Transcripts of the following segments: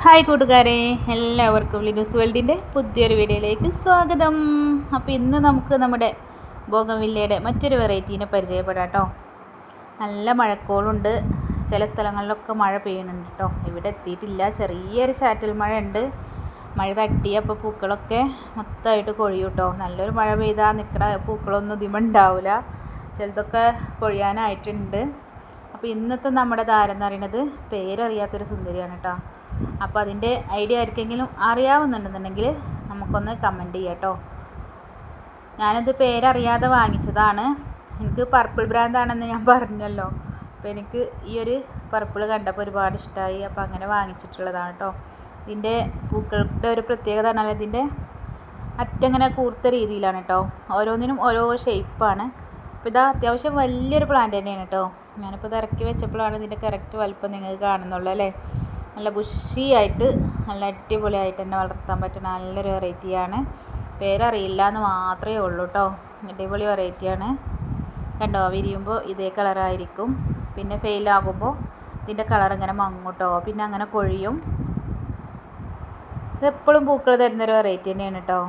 Hi കൂട്ടുകാരെ, എല്ലാവർക്കും ലിനൂസ് വേൾഡിൻ്റെ പുതിയൊരു വീഡിയോയിലേക്ക് സ്വാഗതം. അപ്പോൾ ഇന്ന് നമുക്ക് നമ്മുടെ ബോഗൺവില്ലയുടെ മറ്റൊരു വെറൈറ്റീനെ പരിചയപ്പെടാം കേട്ടോ. നല്ല മഴക്കോളുണ്ട്, ചില സ്ഥലങ്ങളിലൊക്കെ മഴ പെയ്യുന്നുണ്ട് കേട്ടോ. ഇവിടെ എത്തിയിട്ടില്ല, ചെറിയൊരു ചാറ്റൽ മഴ ഉണ്ട്. മഴ തട്ടിയപ്പോൾ പൂക്കളൊക്കെ മൊത്തമായിട്ട് കൊഴിയും കേട്ടോ. നല്ലൊരു മഴ പെയ്താൽ നിൽക്കുന്ന പൂക്കളൊന്നും ഇതിമുണ്ടാവില്ല, ചിലതൊക്കെ കൊഴിയാനായിട്ടുണ്ട്. അപ്പോൾ ഇന്നത്തെ നമ്മുടെ താരം എന്ന് പറയുന്നത് പേരറിയാത്തൊരു സുന്ദരിയാണ് കേട്ടോ. അപ്പോൾ അതിൻ്റെ ഐഡിയ ആർക്കെങ്കിലും അറിയാവുന്നുണ്ടെന്നുണ്ടെങ്കിൽ നമുക്കൊന്ന് കമൻറ്റ് ചെയ്യാം കേട്ടോ. ഞാനത് പേരറിയാതെ വാങ്ങിച്ചതാണ്. എനിക്ക് പർപ്പിൾ ബ്രാൻഡാണെന്ന് ഞാൻ പറഞ്ഞല്ലോ. അപ്പോൾ എനിക്ക് ഈ ഒരു പർപ്പിൾ കണ്ടപ്പോൾ ഒരുപാട് ഇഷ്ടമായി, അപ്പോൾ അങ്ങനെ വാങ്ങിച്ചിട്ടുള്ളതാണ് കേട്ടോ. ഇതിൻ്റെ പൂക്കളുടെ ഒരു പ്രത്യേകത പറഞ്ഞാൽ ഇതിൻ്റെ അറ്റങ്ങനെ കൂർത്ത രീതിയിലാണ് കേട്ടോ. ഓരോന്നിനും ഓരോ ഷേപ്പാണ്. അപ്പോൾ ഇതാ അത്യാവശ്യം വലിയൊരു പ്ലാന്റ് തന്നെയാണ് കേട്ടോ. ഞാനിപ്പോൾ ഇത് ഇറക്കി വെച്ചപ്പോഴാണ് ഇതിൻ്റെ കറക്റ്റ് വലിപ്പം നിങ്ങൾക്ക് കാണുന്നുള്ളൂ അല്ലേ. നല്ല ബുഷിയായിട്ട് നല്ല അടിപൊളിയായിട്ട് തന്നെ വളർത്താൻ പറ്റുന്ന നല്ലൊരു വെറൈറ്റിയാണ്. പേരറിയില്ല എന്ന് മാത്രമേ ഉള്ളൂ കേട്ടോ. അടിപൊളി വെറൈറ്റിയാണ്. കണ്ടോ, വിരിയുമ്പോൾ ഇതേ കളറായിരിക്കും, പിന്നെ ഫെയിലാകുമ്പോൾ ഇതിൻ്റെ കളർ ഇങ്ങനെ മങ്ങും കേട്ടോ, പിന്നെ അങ്ങനെ കൊഴിയും. ഇതെപ്പോഴും പൂക്കൾ തരുന്നൊരു വെറൈറ്റി തന്നെയാണ് കേട്ടോ.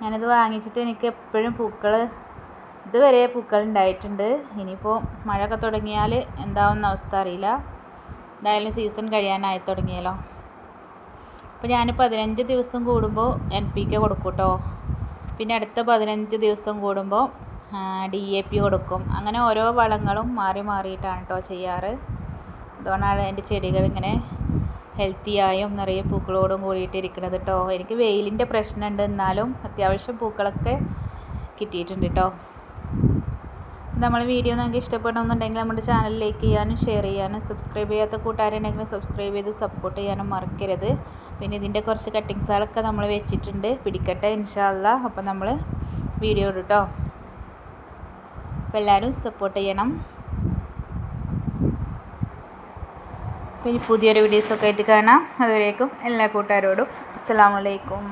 ഞാനിത് വാങ്ങിച്ചിട്ട് എനിക്ക് എപ്പോഴും ഇതുവരെ പൂക്കൾ ഉണ്ടായിട്ടുണ്ട്. ഇനിയിപ്പോൾ മഴയൊക്കെ തുടങ്ങിയാൽ എന്താവുന്ന അവസ്ഥ അറിയില്ല. എന്തായാലും സീസൺ കഴിയാനായി തുടങ്ങിയല്ലോ. അപ്പോൾ ഞാൻ 15 ദിവസം കൂടുമ്പോൾ NPK കൊടുക്കും കേട്ടോ. പിന്നെ അടുത്ത 15 ദിവസം കൂടുമ്പോൾ DAP കൊടുക്കും. അങ്ങനെ ഓരോ വളങ്ങളും മാറി മാറിയിട്ടാണ് കേട്ടോ ചെയ്യാറ്. അതുകൊണ്ടാണ് എൻ്റെ ചെടികൾ ഇങ്ങനെ ഹെൽത്തിയായും നിറയെ പൂക്കളോടും കൂടിയിട്ടിരിക്കുന്നത് കേട്ടോ. എനിക്ക് വെയിലിൻ്റെ പ്രശ്നമുണ്ട്, എന്നാലും അത്യാവശ്യം പൂക്കളൊക്കെ കിട്ടിയിട്ടുണ്ട് കേട്ടോ. നമ്മൾ വീഡിയോ നിങ്ങൾക്ക് ഇഷ്ടപ്പെടണമെന്നുണ്ടെങ്കിൽ നമ്മുടെ ചാനൽ ലൈക്ക് ചെയ്യാനും ഷെയർ ചെയ്യാനും, സബ്സ്ക്രൈബ് ചെയ്യാത്ത കൂട്ടുകാരുണ്ടെങ്കിൽ സബ്സ്ക്രൈബ് ചെയ്ത് സപ്പോർട്ട് ചെയ്യാനും മറക്കരുത്. പിന്നെ ഇതിൻ്റെ കുറച്ച് കട്ടിങ്സുകളൊക്കെ നമ്മൾ വെച്ചിട്ടുണ്ട്, പിടിക്കട്ടെ ഇൻഷാ അല്ലാഹ്. അപ്പോൾ നമ്മൾ വീഡിയോ ഇടും കേട്ടോ. അപ്പോൾ എല്ലാവരും സപ്പോർട്ട് ചെയ്യണം. പിന്നെ പുതിയൊരു വീഡിയോസൊക്കെ ആയിട്ട് കാണാം. അതുവരേക്കും എല്ലാ കൂട്ടുകാരോടും അസ്സലാമു അലൈക്കും.